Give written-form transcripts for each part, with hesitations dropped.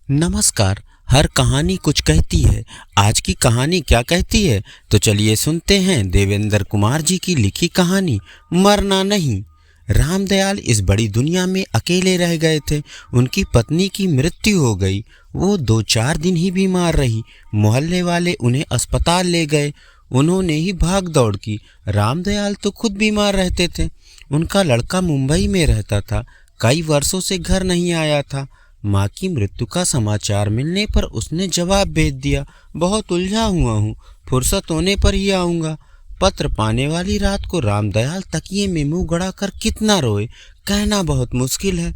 नमस्कार। हर कहानी कुछ कहती है। आज की कहानी क्या कहती है तो चलिए सुनते हैं देवेंद्र कुमार जी की लिखी कहानी मरना नहीं। रामदयाल इस बड़ी दुनिया में अकेले रह गए थे। उनकी पत्नी की मृत्यु हो गई। वो 2-4 दिन ही बीमार रही। मोहल्ले वाले उन्हें अस्पताल ले गए। उन्होंने ही भाग दौड़ की। रामदयाल तो खुद बीमार रहते थे। उनका लड़का मुंबई में रहता था। कई वर्षों से घर नहीं आया था। माँ की मृत्यु का समाचार मिलने पर उसने जवाब भेज दिया, बहुत उलझा हुआ हूँ, फुर्सत होने पर ही आऊँगा। पत्र पाने वाली रात को रामदयाल तकिए में मुंह गड़ाकर कितना रोए, कहना बहुत मुश्किल है।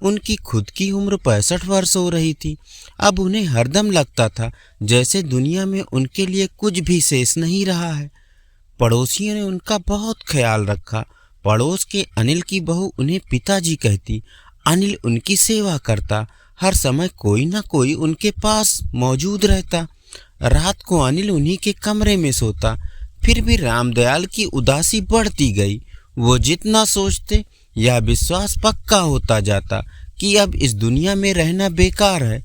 उनकी खुद की उम्र 65 वर्ष हो रही थी। अब उन्हें हरदम लगता था जैसे दुनिया में उनके लिए कुछ भी शेष नहीं रहा है। पड़ोसियों ने उनका बहुत ख्याल रखा। पड़ोस के अनिल की बहू उन्हें पिताजी कहती। अनिल उनकी सेवा करता। हर समय कोई ना कोई उनके पास मौजूद रहता। रात को अनिल उन्हीं के कमरे में सोता। फिर भी रामदयाल की उदासी बढ़ती गई। वो जितना सोचते यह विश्वास पक्का होता जाता कि अब इस दुनिया में रहना बेकार है।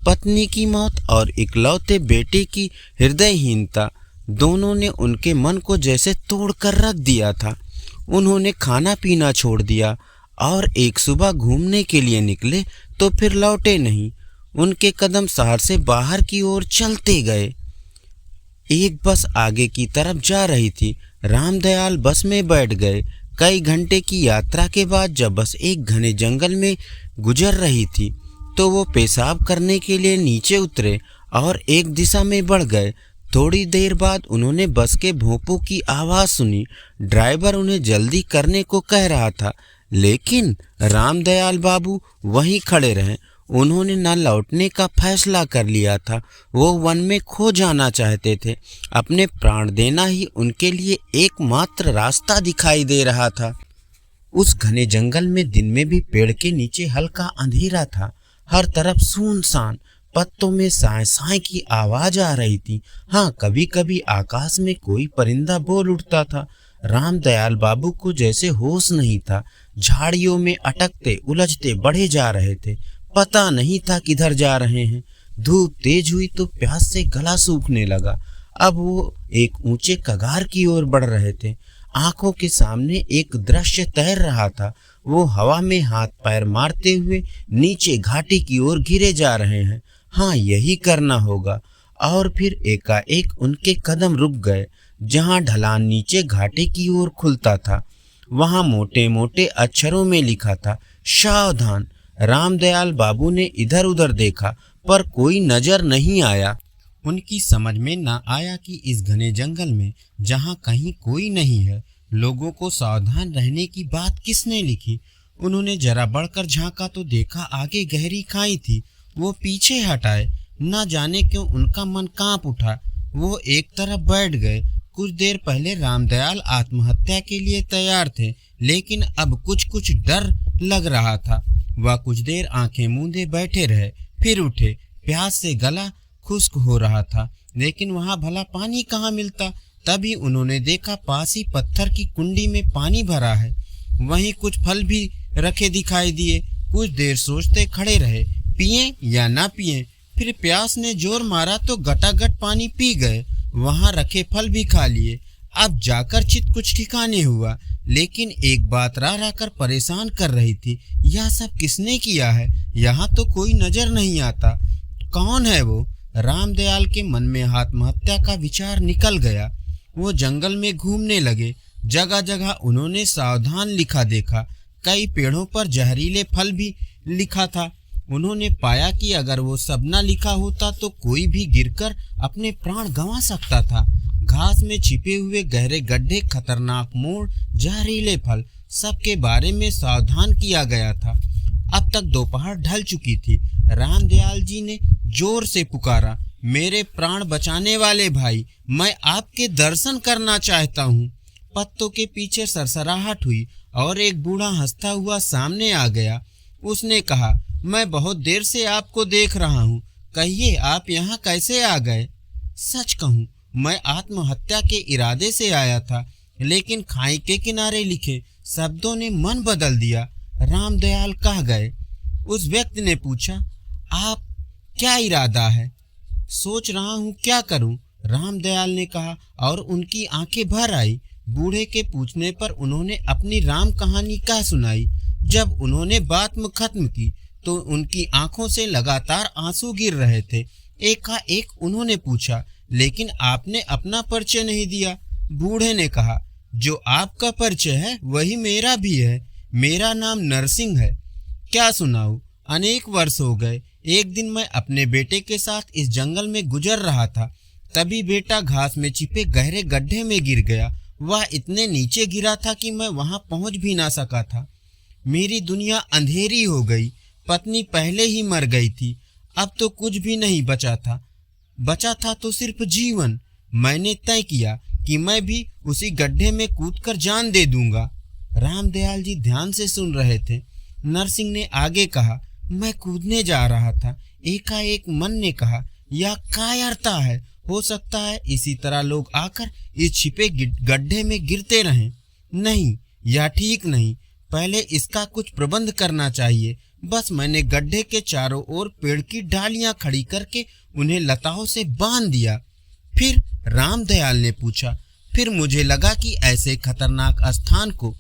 पत्नी की मौत और इकलौते बेटे की हृदयहीनता दोनों ने उनके मन को जैसे तोड़ कर रख दिया था। उन्होंने खाना पीना छोड़ दिया और एक सुबह घूमने के लिए निकले तो फिर लौटे नहीं। उनके कदम शहर से बाहर की ओर चलते गए। एक बस आगे की तरफ जा रही थी। रामदयाल बस में बैठ गए। कई घंटे की यात्रा के बाद जब बस एक घने जंगल में गुजर रही थी तो वो पेशाब करने के लिए नीचे उतरे और एक दिशा में बढ़ गए। थोड़ी देर बाद उन्होंने बस के भोंपों की आवाज़ सुनी। ड्राइवर उन्हें जल्दी करने को कह रहा था, लेकिन रामदयाल बाबू वहीं खड़े रहे। उन्होंने न लौटने का फैसला कर लिया था। वो वन में खो जाना चाहते थे। अपने प्राण देना ही उनके लिए एकमात्र रास्ता दिखाई दे रहा था। उस घने जंगल में दिन में भी पेड़ के नीचे हल्का अंधेरा था। हर तरफ सुनसान। पत्तों में साए साए की आवाज आ रही थी। हाँ, कभी कभी आकाश में कोई परिंदा बोल उठता था। रामदयाल बाबू को जैसे होश नहीं था। झाड़ियों में अटकते उलझते बढ़े जा रहे थे। पता नहीं था किधर जा रहे हैं। धूप तेज हुई तो प्यास से गला सूखने लगा। अब वो एक ऊंचे कगार की ओर बढ़ रहे थे। आंखों के सामने एक दृश्य तैर रहा था। वो हवा में हाथ पैर मारते हुए नीचे घाटी की ओर गिरे जा रहे हैं। हाँ, यही करना होगा। और फिर एकाएक उनके कदम रुक गए। जहाँ ढलान नीचे घाटी की ओर खुलता था वहाँ मोटे मोटे अक्षरों में लिखा था, सावधान। रामदयाल बाबू ने इधर उधर देखा पर कोई नजर नहीं आया। उनकी समझ में न आया कि इस घने जंगल में जहाँ कहीं कोई नहीं है, लोगों को सावधान रहने की बात किसने लिखी। उन्होंने जरा बढ़कर झांका तो देखा आगे गहरी खाई थी। वो पीछे हटाए। न जाने क्यों उनका मन कांप उठा। वो एक तरफ बैठ गए। कुछ देर पहले रामदयाल आत्महत्या के लिए तैयार थे, लेकिन अब कुछ कुछ डर लग रहा था। वह कुछ देर आंखें मूंदे बैठे रहे, फिर उठे। प्यास से गला खुश्क हो रहा था, लेकिन वहां भला पानी कहाँ मिलता। तभी उन्होंने देखा पास ही पत्थर की कुंडी में पानी भरा है। वहीं कुछ फल भी रखे दिखाई दिए। कुछ देर सोचते खड़े रहे, पिए या ना पिए। फिर प्यास ने जोर मारा तो गटागट पानी पी गए। वहां रखे फल भी खा लिए। अब जाकर चित कुछ ठिकाने हुआ, लेकिन एक बात रह रहकर परेशान कर रही थी, यह सब किसने किया है। यहाँ तो कोई नजर नहीं आता। कौन है वो। रामदयाल के मन में आत्महत्या का विचार निकल गया। वो जंगल में घूमने लगे। जगह जगह उन्होंने सावधान लिखा देखा। कई पेड़ों पर जहरीले फल भी लिखा था। उन्होंने पाया कि अगर वो सब न लिखा होता तो कोई भी गिरकर अपने प्राण गंवा सकता था। घास में छिपे हुए गहरे गड्ढे, खतरनाक मोड़, जहरीले फल, सबके बारे में सावधान किया गया था। अब तक दोपहर ढल चुकी थी। रामदयाल जी ने जोर से पुकारा, मेरे प्राण बचाने वाले भाई, मैं आपके दर्शन करना चाहता हूँ। पत्तों के पीछे सरसराहट हुई और एक बूढ़ा हंसता हुआ सामने आ गया। उसने कहा, मैं बहुत देर से आपको देख रहा हूँ, कहिए आप यहाँ कैसे आ गए। सच कहूँ मैं आत्महत्या के इरादे से आया था, लेकिन खाई के किनारे लिखे शब्दों ने मन बदल दिया। रामदयाल कह गए। उस व्यक्ति ने पूछा, आप क्या इरादा है? सोच रहा हूँ क्या करूँ, रामदयाल ने कहा और उनकी आंखें भर आई। बूढ़े के पूछने पर उन्होंने अपनी राम कहानी कह सुनाई। जब उन्होंने बात खत्म की तो उनकी आंखों से लगातार आंसू गिर रहे थे। एकाएक उन्होंने पूछा, लेकिन आपने अपना परिचय नहीं दिया। बूढ़े ने कहा, जो आपका परिचय है वही मेरा भी है। मेरा नाम नरसिंह है। क्या सुनाऊं? अनेक वर्ष हो गए। एक दिन मैं अपने बेटे के साथ इस जंगल में गुजर रहा था। तभी बेटा घास में छिपे गहरे गड्ढे में गिर गया। वह इतने नीचे गिरा था कि मैं वहां पहुंच भी ना सका था। मेरी दुनिया अंधेरी हो गई। पत्नी पहले ही मर गई थी। अब तो कुछ भी नहीं बचा था तो सिर्फ जीवन। मैंने तय किया कि मैं भी उसी गड्ढे में कूदकर जान दे दूंगा। रामदयाल जी ध्यान से सुन रहे थे। नरसिंह ने आगे कहा, मैं कूदने जा रहा था। एकाएक मन ने कहा, यह कायरता है। हो सकता है इसी तरह लोग आकर इस छिपे गड्ढे में गिरते रहें। नहीं, यह ठीक नहीं। पहले इसका कुछ प्रबंध करना चाहिए। बस मैंने गड्ढे के चारों ओर पेड़ की डालियां खड़ी करके उन्हें लताओं से बांध दिया। फिर रामदयाल ने पूछा, फिर मुझे लगा कि ऐसे खतरनाक स्थान को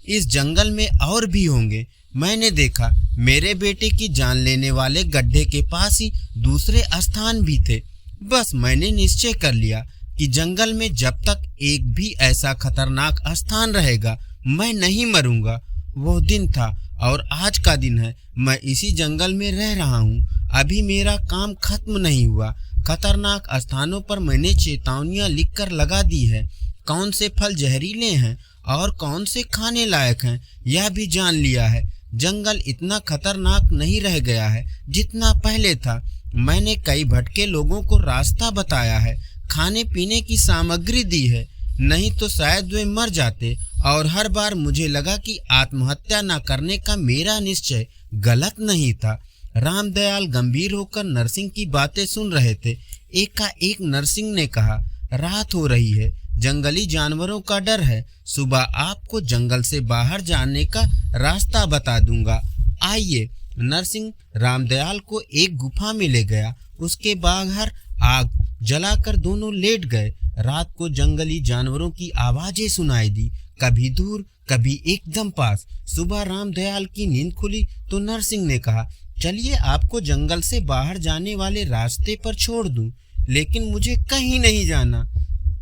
इस जंगल में और भी होंगे। मैंने देखा मेरे बेटे की जान लेने वाले गड्ढे के पास ही दूसरे स्थान भी थे। बस मैंने निश्चय कर लिया कि जंगल में जब तक एक भी ऐसा खतरनाक स्थान रहेगा मैं नहीं मरूंगा। वो दिन था और आज का दिन है। मैं इसी जंगल में रह रहा हूँ। अभी मेरा काम खत्म नहीं हुआ। खतरनाक स्थानों पर मैंने चेतावनियां लिखकर लगा दी है। कौन से फल जहरीले हैं और कौन से खाने लायक हैं यह भी जान लिया है। जंगल इतना खतरनाक नहीं रह गया है जितना पहले था। मैंने कई भटके लोगों को रास्ता बताया है, खाने पीने की सामग्री दी है, नहीं तो शायद वे मर जाते। और हर बार मुझे लगा कि आत्महत्या न करने का मेरा निश्चय गलत नहीं था। रामदयाल गंभीर होकर नरसिंह की बातें सुन रहे थे। एकाएक नरसिंह ने कहा, रात हो रही है, जंगली जानवरों का डर है। सुबह आपको जंगल से बाहर जाने का रास्ता बता दूंगा। आइए। नरसिंह रामदयाल को एक गुफा में ले गया। उसके बाहर आग जलाकर दोनों लेट गए। रात को जंगली जानवरों की आवाजें सुनाई दी, कभी दूर कभी एकदम पास। सुबह रामदयाल की नींद खुली तो नरसिंह ने कहा, चलिए आपको जंगल से बाहर जाने वाले रास्ते पर छोड़ दूं, लेकिन मुझे कहीं नहीं जाना।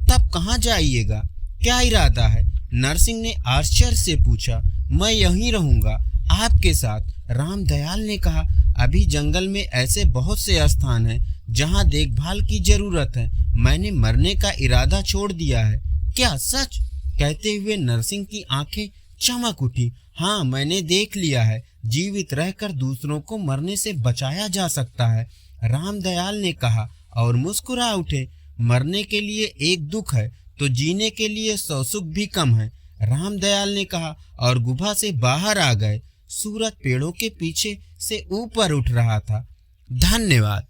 तब कहाँ जाइएगा? क्या इरादा है? नरसिंह ने आश्चर्य से पूछा। मैं यहीं रहूंगा आपके साथ। रामदयाल ने कहा, अभी जंगल में ऐसे बहुत से स्थान हैं जहां देखभाल की जरूरत है। मैंने मरने का इरादा छोड़ दिया है। क्या सच? कहते हुए नरसिंह की आंखें चमक उठी। हाँ, मैंने देख लिया है। जीवित रहकर दूसरों को मरने से बचाया जा सकता है। रामदयाल ने कहा और मुस्कुरा उठे। मरने के लिए एक दुख है तो जीने के लिए 100 सुख भी कम है, रामदयाल ने कहा और गुफा से बाहर आ गए। सूरज पेड़ों के पीछे से ऊपर उठ रहा था। धन्यवाद।